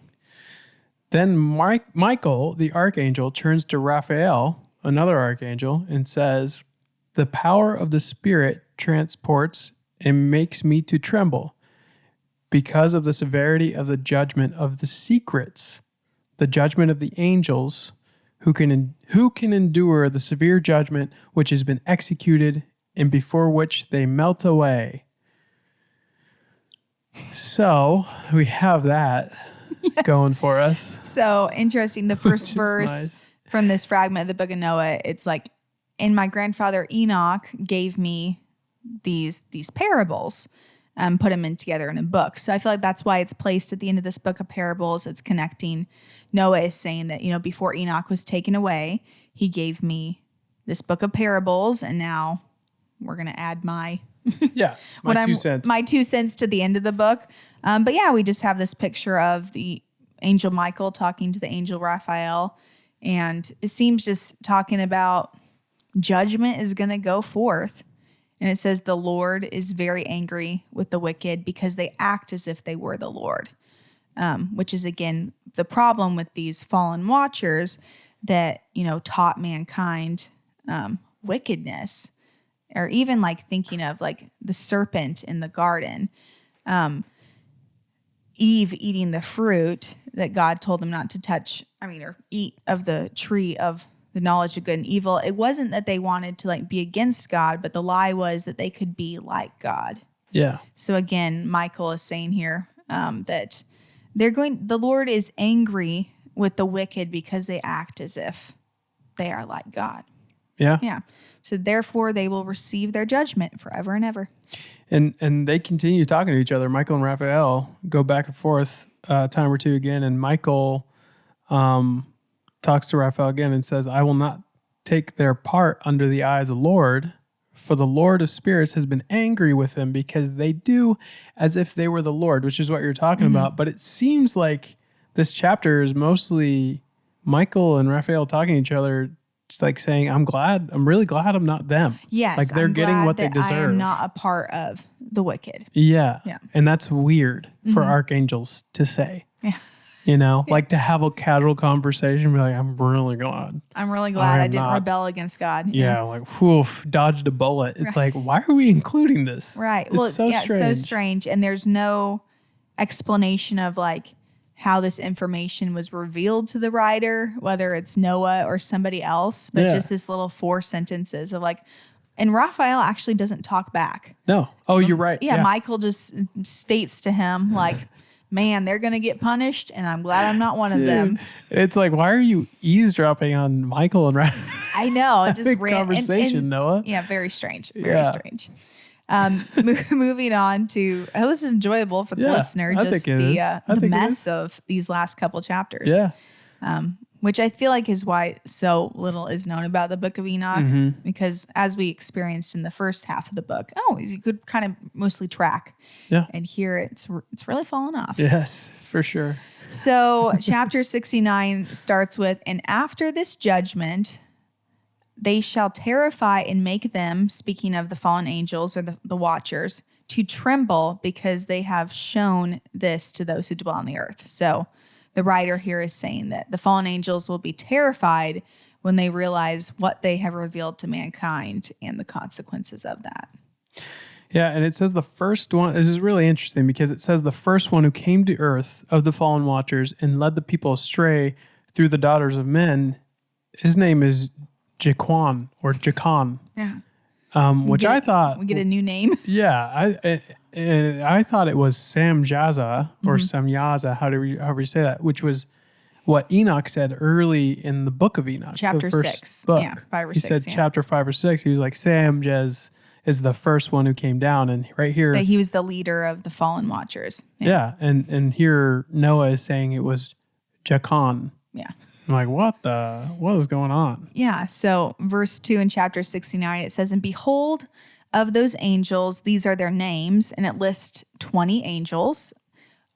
Then Michael, the archangel, turns to Raphael, another archangel, and says, "The power of the Spirit transports and makes me to tremble because of the severity of the judgment of the secrets, the judgment of the angels, who can endure the severe judgment which has been executed and before which they melt away." So we have that going for us. So interesting. The first is verse nice. from this fragment of the Book of Noah, it's like, and my grandfather Enoch gave me these parables, put them in together in a book. So I feel like that's why it's placed at the end of this book of parables. It's connecting. Noah is saying that, before Enoch was taken away, he gave me this book of parables, and now we're going to add my Yeah, my 2 cents. My 2 cents to the end of the book. But yeah, we just have this picture of the angel Michael talking to the angel Raphael. And it seems just talking about judgment is going to go forth. And it says the Lord is very angry with the wicked because they act as if they were the Lord. Which is, again, the problem with these fallen watchers that, taught mankind wickedness. Or even like thinking of like the serpent in the garden, Eve eating the fruit that God told them not to touch, or eat of the tree of the knowledge of good and evil. It wasn't that they wanted to like be against God, but the lie was that they could be like God. Yeah. So again, Michael is saying here that the Lord is angry with the wicked because they act as if they are like God. Yeah. Yeah. So therefore they will receive their judgment forever and ever. And they continue talking to each other. Michael and Raphael go back and forth a time or two again. And Michael talks to Raphael again and says, "I will not take their part under the eye of the Lord, for the Lord of spirits has been angry with them because they do as if they were the Lord," which is what you're talking about. But it seems like this chapter is mostly Michael and Raphael talking to each other. It's like saying, I'm really glad I'm not them. Yes. Like they're I'm getting glad what they that deserve. I am not a part of the wicked. Yeah. Yeah. And that's weird for archangels to say. Yeah. like to have a casual conversation, be like, I'm really glad. I'm really glad I didn't not- rebel against God. Yeah, like, whew, dodged a bullet. It's like, why are we including this? Right. It's Well, so yeah, strange. it's so strange. And there's no explanation of like how this information was revealed to the writer, whether it's Noah or somebody else, but just this little 4 sentences of like, and Raphael actually doesn't talk back. No. Oh, you're right. Yeah, Michael just states to him like, man, they're going to get punished, and I'm glad I'm not one of them. It's like, why are you eavesdropping on Michael and Ryan? I know. It just ran. Conversation, Noah. Yeah, very strange. Very strange. Moving on to, this is enjoyable for the listener, just the mess of these last couple chapters. Yeah. Which I feel like is why so little is known about the Book of Enoch, because as we experienced in the first half of the book, you could kind of mostly track. Yeah. And here it's really fallen off. Yes, for sure. So chapter 69 starts with, and after this judgment, they shall terrify and make them, speaking of the fallen angels or the watchers, to tremble because they have shown this to those who dwell on the earth. So the writer here is saying that the fallen angels will be terrified when they realize what they have revealed to mankind and the consequences of that. Yeah, and it says the first one, this is really interesting because it says the first one who came to earth of the fallen watchers and led the people astray through the daughters of men, his name is Jacon or Jacon. Yeah. Which I thought... We get a new name. Yeah, I thought it was Samjaza or Samyaza, however you say that, which was what Enoch said early in the Book of Enoch. Chapter the first 6. book. Yeah, 5 or he 6. He said chapter 5 or 6. He was like, Samjaz is the first one who came down. And right here... That he was the leader of the fallen watchers. Yeah, and here Noah is saying it was Jacon. Yeah. I'm like, what is going on? Yeah. So verse 2 in chapter 69, it says, and behold, of those angels, these are their names. And it lists 20 angels.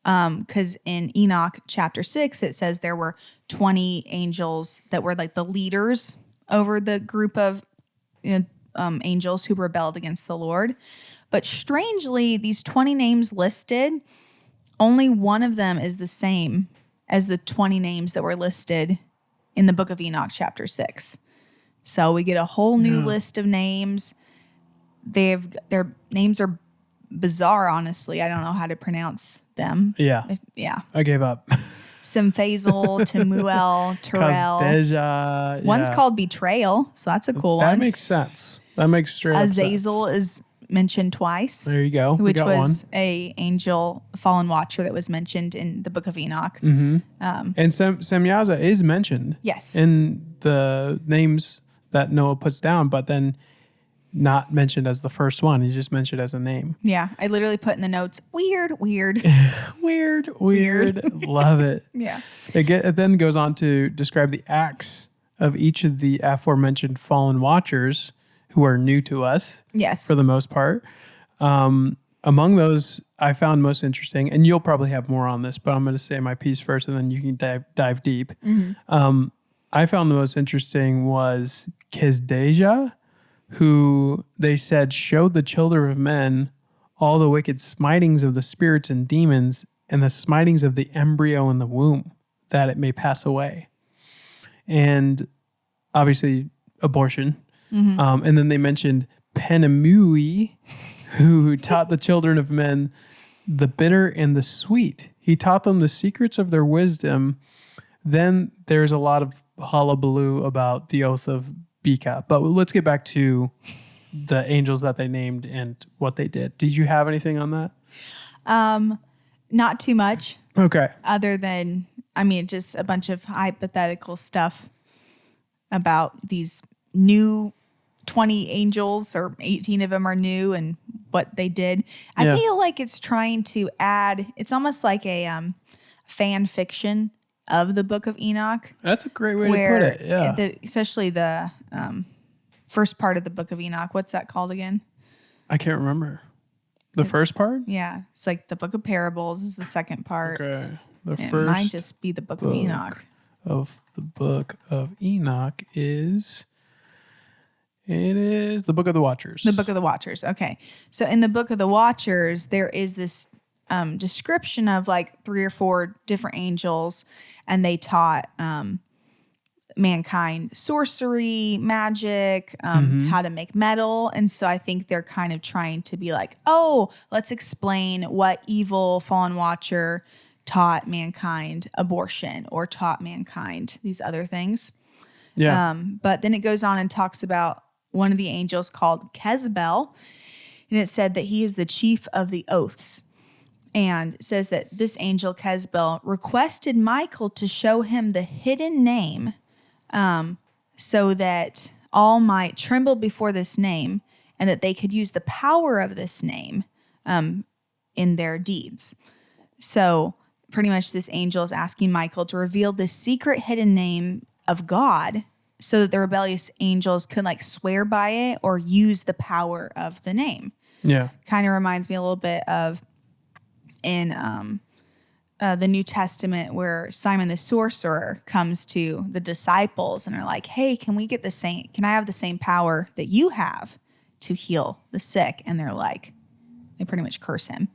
Because in Enoch chapter 6, it says there were 20 angels that were like the leaders over the group of angels who rebelled against the Lord. But strangely, these 20 names listed, only one of them is the same as the 20 names that were listed in the Book of Enoch, chapter 6. So we get a whole new list of names. Their names are bizarre, honestly. I don't know how to pronounce them. Yeah. I gave up. Symphazel, Temuel, Terrell. Kazdeja, One's called Betrayal, so that's a cool one. That makes sense. That makes straight up sense. Azazel is mentioned twice. There you go. Which was a angel, fallen watcher that was mentioned in the Book of Enoch. Mm-hmm. And Semyaza is mentioned. Yes. In the names that Noah puts down, but then not mentioned as the first one. He's just mentioned as a name. Yeah. I literally put in the notes, weird. Weird. Love it. Yeah. It then goes on to describe the acts of each of the aforementioned fallen watchers who are new to us. Yes. For the most part. Among those I found most interesting, and you'll probably have more on this, but I'm going to say my piece first and then you can dive deep. Mm-hmm. I found the most interesting was Kazdeja, who they said showed the children of men all the wicked smitings of the spirits and demons and the smitings of the embryo in the womb, that it may pass away. And obviously abortion. Mm-hmm. And then they mentioned Penamui, who taught the children of men the bitter and the sweet. He taught them the secrets of their wisdom. Then there's a lot of hullabaloo about the oath of Bika. But let's get back to the angels that they named and what they did. Did you have anything on that? Not too much. Okay. Other than, just a bunch of hypothetical stuff about these new 20 angels, or 18 of them are new, and what they did. I feel like it's trying to add, it's almost like a fan fiction of the Book of Enoch. That's a great way to put it. Yeah. Especially the first part of the Book of Enoch. What's that called again? I can't remember. The first part? Yeah. It's like the Book of Parables is the second part. Okay. It might just be the Book of Enoch. The Book of Enoch is... It is the Book of the Watchers. The Book of the Watchers. Okay. So in the Book of the Watchers, there is this description of like 3 or 4 different angels, and they taught mankind sorcery, magic, how to make metal. And so I think they're kind of trying to be like, oh, let's explain what evil fallen watcher taught mankind abortion or taught mankind these other things. Yeah. But then it goes on and talks about one of the angels called Kezebel, and it said that he is the chief of the oaths. And says that this angel Kezebel requested Michael to show him the hidden name, so that all might tremble before this name, and that they could use the power of this name in their deeds. So pretty much this angel is asking Michael to reveal this secret hidden name of God, so that the rebellious angels could like swear by it or use the power of the name. Yeah. Kind of reminds me a little bit of in the New Testament, where Simon the sorcerer comes to the disciples and are like, hey, can I have the same power that you have to heal the sick? And they're like, they pretty much curse him.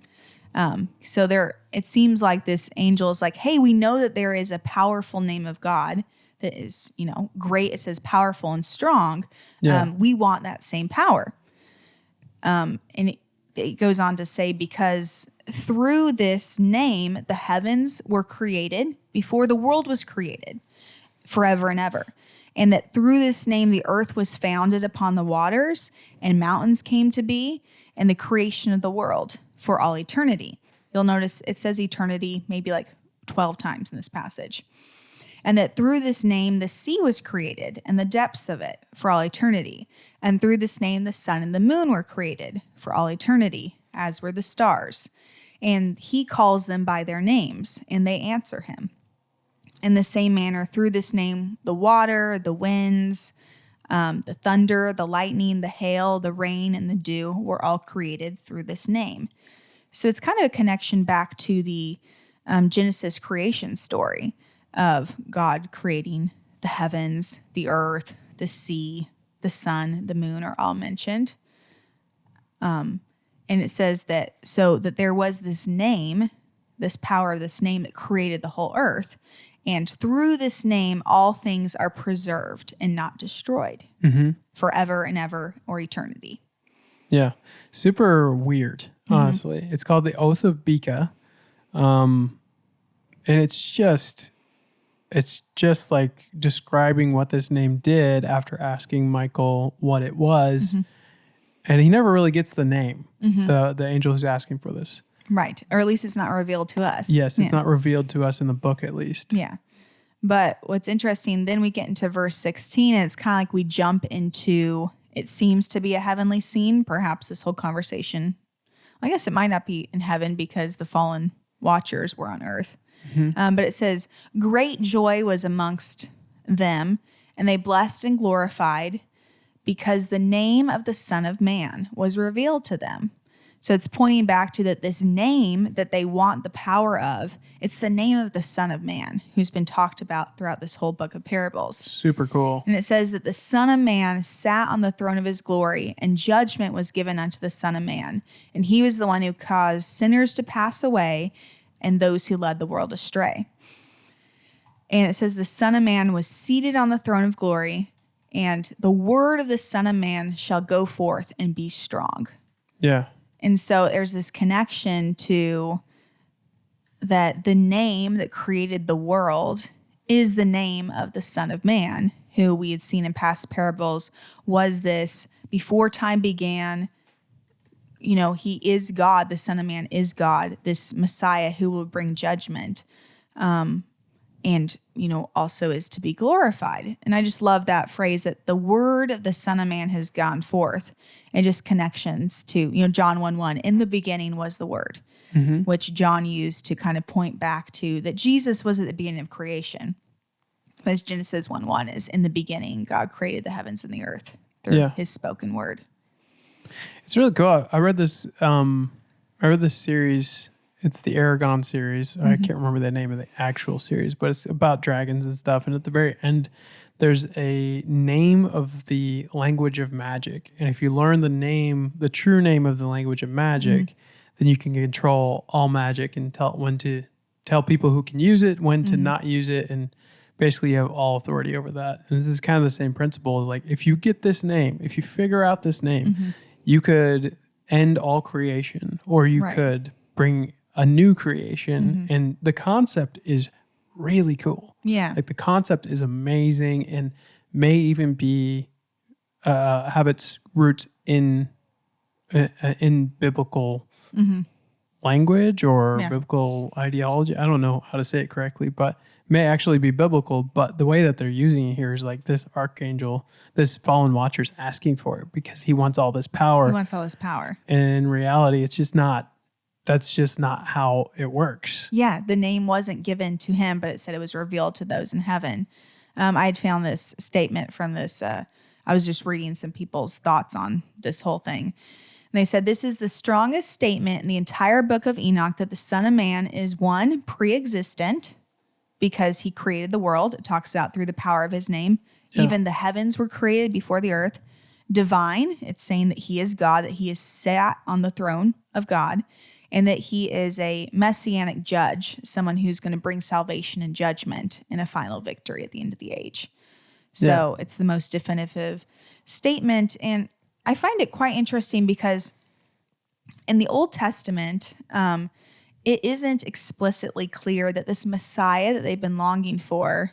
It seems like this angel is like, hey, we know that there is a powerful name of God that is, great. It says powerful and strong. Yeah. We want that same power. And it goes on to say, because through this name, the heavens were created before the world was created, forever and ever. And that through this name, the earth was founded upon the waters, and mountains came to be, and the creation of the world for all eternity. You'll notice it says eternity maybe like 12 times in this passage. And that through this name, the sea was created and the depths of it for all eternity. And through this name, the sun and the moon were created for all eternity, as were the stars. And he calls them by their names, and they answer him. In the same manner, through this name, the water, the winds, the thunder, the lightning, the hail, the rain, and the dew were all created through this name. So it's kind of a connection back to the Genesis creation story of God creating the heavens, the earth, the sea, the sun, the moon are all mentioned. And it says that there was this name, this power of this name that created the whole earth. And through this name, all things are preserved and not destroyed forever and ever or eternity. Yeah. Super weird, honestly. It's called the Oath of Bika. And it's just like describing what this name did after asking Michael what it was. And he never really gets the name, the angel who's asking for this. Right. Or at least it's not revealed to us. Yes, it's not revealed to us in the book, at least. Yeah. But what's interesting, then we get into verse 16, and it's kind of like we jump into, it seems to be a heavenly scene. Perhaps this whole conversation, I guess it might not be in heaven because the fallen watchers were on earth. But it says, great joy was amongst them, and they blessed and glorified, because the name of the Son of Man was revealed to them. So it's pointing back to that this name that they want the power of, it's the name of the Son of Man who's been talked about throughout this whole book of parables. Super cool. And it says that the Son of Man sat on the throne of his glory, and judgment was given unto the Son of Man. And he was the one who caused sinners to pass away and those who led the world astray. And it says the Son of Man was seated on the throne of glory, and the word of the Son of Man shall go forth and be strong. Yeah. And so there's this connection to that the name that created the world is the name of the Son of Man, who we had seen in past parables was this, before time began, he is God, the Son of Man is God, this Messiah who will bring judgment. And also is to be glorified. And I just love that phrase that the word of the Son of Man has gone forth, and just connections to, John 1:1, in the beginning was the word, which John used to kind of point back to that Jesus was at the beginning of creation. As Genesis 1:1 is, in the beginning, God created the heavens and the earth through his spoken word. It's really cool. I read this series. It's the Aragon series. I can't remember the name of the actual series, but it's about dragons and stuff. And at the very end, there's a name of the language of magic. And if you learn the true name of the language of magic, then you can control all magic and tell when to tell people who can use it, when to not use it, and basically you have all authority over that. And this is kind of the same principle. Like if you get this name, if you figure out this name, you could end all creation, or you could bring a new creation. And the concept is really cool. Yeah. Like the concept is amazing and may even be have its roots in biblical language or biblical ideology. I don't know how to say it correctly, but may actually be biblical. But the way that they're using it here is like this archangel, this fallen watcher is asking for it because he wants all this power. He wants all this power. And in reality, it's just not. That's just not how it works. Yeah, the name wasn't given to him, but it said it was revealed to those in heaven. I had found this statement from this. I was just reading some people's thoughts on this whole thing. And they said, this is the strongest statement in the entire book of Enoch that the Son of Man is one, pre-existent, because he created the world. It talks about through the power of his name. Yeah. Even the heavens were created before the earth. Divine, it's saying that he is God, that he is sat on the throne of God, and that he is a messianic judge, someone who's going to bring salvation and judgment and a final victory at the end of the age. So it's the most definitive statement. And I find it quite interesting because in the Old Testament, it isn't explicitly clear that this Messiah that they've been longing for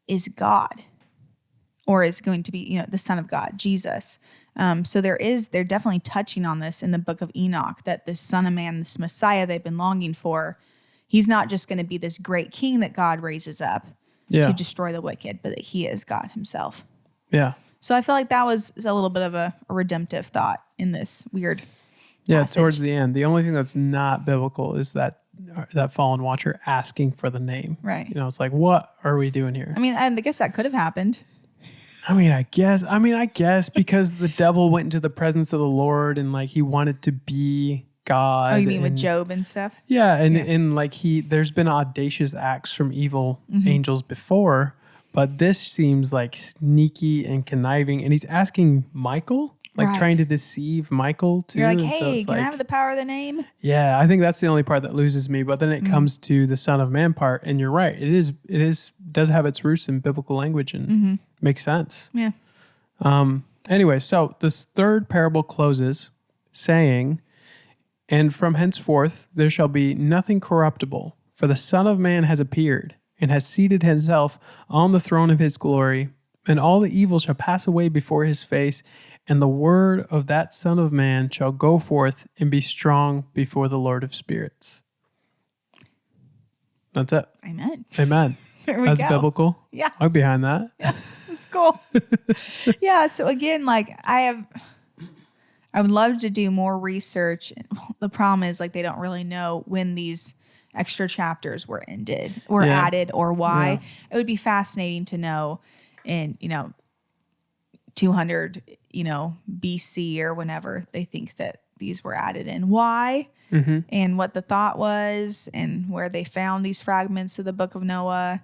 is God or is going to be, the Son of God, Jesus. So they're definitely touching on this in the book of Enoch, that this Son of Man, this Messiah they've been longing for, he's not just going to be this great king that God raises up to destroy the wicked, but that he is God himself. Yeah. So I feel like that was a little bit of a redemptive thought in this weird passage. Towards the end. The only thing that's not biblical is that fallen watcher asking for the name. Right. It's like, what are we doing here? I mean, I guess that could have happened. I guess because the devil went into the presence of the Lord and like he wanted to be God. Oh, you mean with Job and stuff? Yeah, and like there's been audacious acts from evil angels before, but this seems like sneaky and conniving, and he's asking Michael, like trying to deceive Michael too. You're like, hey, can I have the power of the name? Yeah, I think that's the only part that loses me. But then it comes to the Son of Man part, and you're right. It does have its roots in biblical language and makes sense. Yeah. Anyway, so this third parable closes saying, "And from henceforth there shall be nothing corruptible, for the Son of Man has appeared, and has seated himself on the throne of his glory, and all the evil shall pass away before his face, and the word of that Son of Man shall go forth and be strong before the Lord of spirits." That's it. Amen. There we go. That's biblical. Yeah. I'm behind that. Yeah, that's cool. Yeah, so again, like I would love to do more research. The problem is like they don't really know when these extra chapters were added or why. Yeah. It would be fascinating to know in, 200, BC or whenever they think that these were added in. Why? And what the thought was and where they found these fragments of the Book of Noah.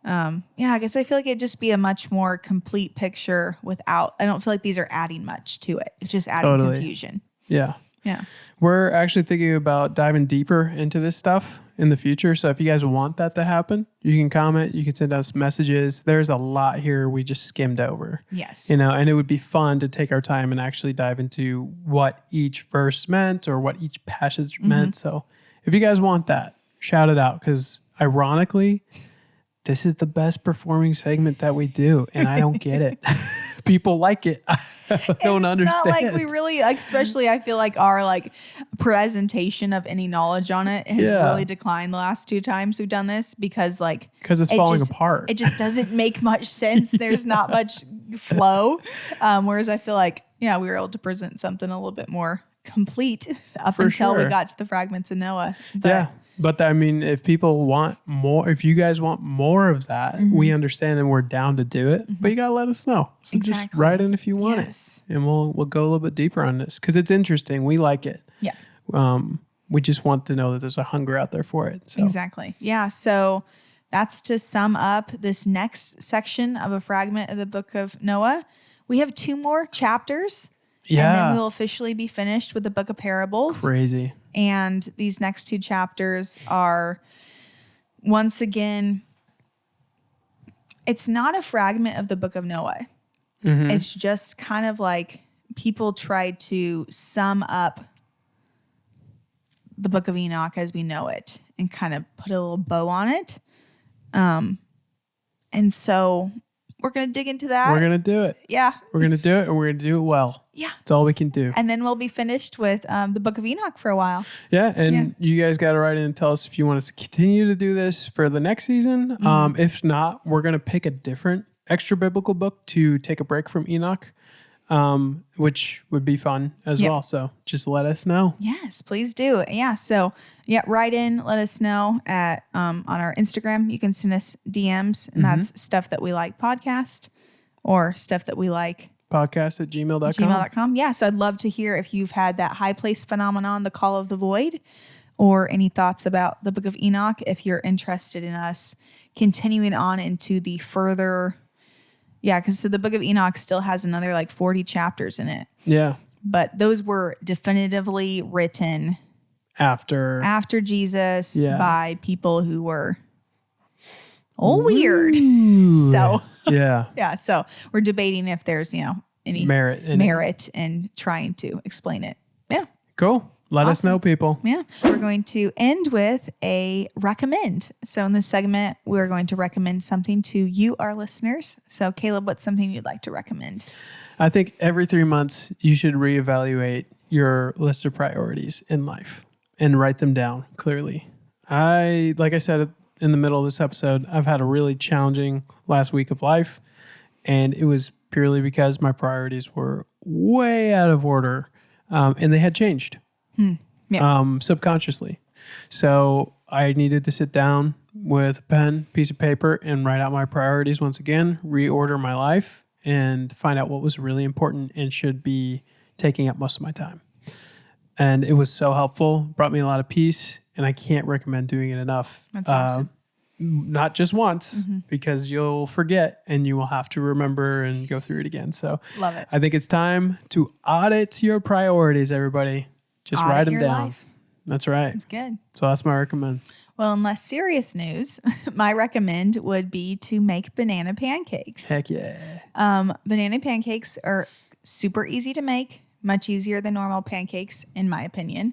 I guess I feel like it'd just be a much more complete picture I don't feel like these are adding much to it. It's just adding confusion. Yeah. Yeah. We're actually thinking about diving deeper into this stuff in the future. So if you guys want that to happen, you can comment, you can send us messages. There's a lot here we just skimmed over. Yes. And it would be fun to take our time and actually dive into what each verse meant or what each passage meant. So if you guys want that, shout it out, because ironically, this is the best performing segment that we do, and I don't get it. People like it. I don't understand. It's not like we really, especially I feel like our like presentation of any knowledge on it has really declined the last 2 times we've done this because it's falling apart. It just doesn't make much sense. There's not much flow. Whereas I feel like, we were able to present something a little bit more complete up until we got to the fragments of Noah. But if people want more, if you guys want more of that, we understand and we're down to do it. But you gotta let us know. So just write in if you want it, and we'll go a little bit deeper on this because it's interesting. We like it. Yeah. We just want to know that there's a hunger out there for it. So. Exactly. Yeah. So that's to sum up this next section of a fragment of the Book of Noah. We have 2 more chapters. Yeah. And then we'll officially be finished with the Book of Parables. Crazy. And these next 2 chapters are, once again, it's not a fragment of the Book of Noah. Mm-hmm. It's just kind of like people tried to sum up the Book of Enoch as we know it and kind of put a little bow on it. And so we're going to dig into that. We're going to do it. Yeah. We're going to do it, and we're going to do it well. Yeah. That's all we can do. And then we'll be finished with the Book of Enoch for a while. Yeah, and you guys got to write in and tell us if you want us to continue to do this for the next season. If not, we're going to pick a different extra biblical book to take a break from Enoch, which would be fun as well. So just let us know. Yes, please do. Yeah. So write in, let us know at on our Instagram. You can send us DMs, and that's Stuff That We Like podcast or Stuff That We Like podcast at gmail.com. gmail.com. Yeah. So I'd love to hear if you've had that high place phenomenon, the call of the void, or any thoughts about the Book of Enoch. If you're interested in us continuing on into the further. Yeah, because the Book of Enoch still has another like 40 chapters in it. Yeah. But those were definitively written after Jesus by people who were all weird. So yeah. So we're debating if there's, any merit in trying to explain it. Yeah. Cool. Let us know, people. Yeah. We're going to end with a recommend. So in this segment, we're going to recommend something to you, our listeners. So Caleb, what's something you'd like to recommend? I think every 3 months, you should reevaluate your list of priorities in life and write them down clearly. Like I said in the middle of this episode, I've had a really challenging last week of life, and it was purely because my priorities were way out of order, and they had changed. Subconsciously. So I needed to sit down with a pen, piece of paper, and write out my priorities once again, reorder my life, and find out what was really important and should be taking up most of my time. And it was so helpful, brought me a lot of peace, and I can't recommend doing it enough. That's awesome. Not just once, because you'll forget and you will have to remember and go through it again. So love it. I think it's time to audit your priorities, everybody. Just write them down. Life. That's right. That's good. So that's my recommend. Well, in less serious news, my recommend would be to make banana pancakes. Heck yeah. Banana pancakes are super easy to make, much easier than normal pancakes, in my opinion.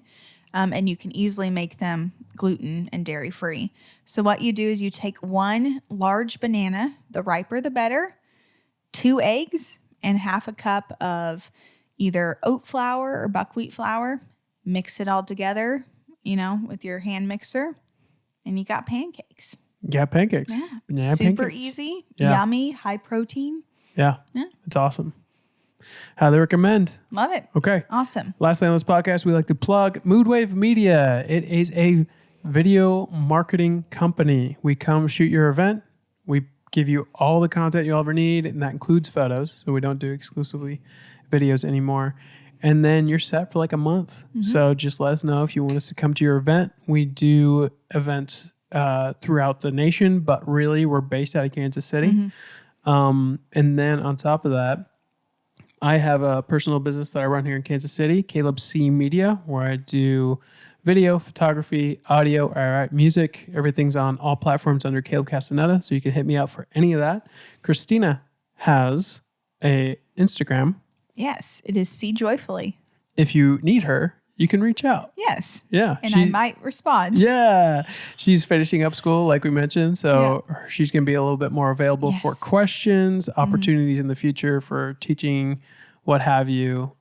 And you can easily make them gluten and dairy free. So what you do is you take 1 large banana, the riper the better, 2 eggs, and half a cup of either oat flour or buckwheat flour. Mix it all together, with your hand mixer, and you got pancakes. Yeah, pancakes. Yeah, super easy, yummy, high protein. Yeah, it's awesome. Highly recommend. Love it. Okay. Awesome. Lastly on this podcast, we like to plug Moodwave Media. It is a video marketing company. We come shoot your event. We give you all the content you'll ever need, and that includes photos. So we don't do exclusively videos anymore. And then you're set for like a month. So just let us know if you want us to come to your event. We do events throughout the nation, but really we're based out of Kansas City. And then on top of that, I have a personal business that I run here in Kansas City, Caleb C Media, where I do video, photography, audio, music. Everything's on all platforms under Caleb Castaneda, so you can hit me up for any of that. Christina has a Instagram. Yes, it is See Joyfully. If you need her, you can reach out. Yes. Yeah. And I might respond. Yeah. She's finishing up school, like we mentioned. So she's going to be a little bit more available for questions, opportunities in the future for teaching, what have you.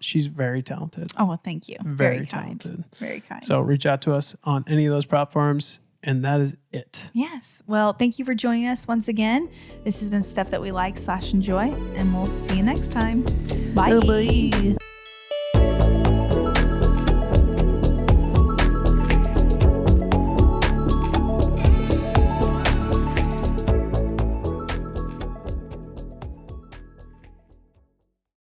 She's very talented. Oh, well, thank you. Very talented. talented. Very kind. So reach out to us on any of those platforms. And that is it. Yes. Well, thank you for joining us once again. This has been Stuff That We Like /Enjoy, and we'll see you next time. Bye. Bye.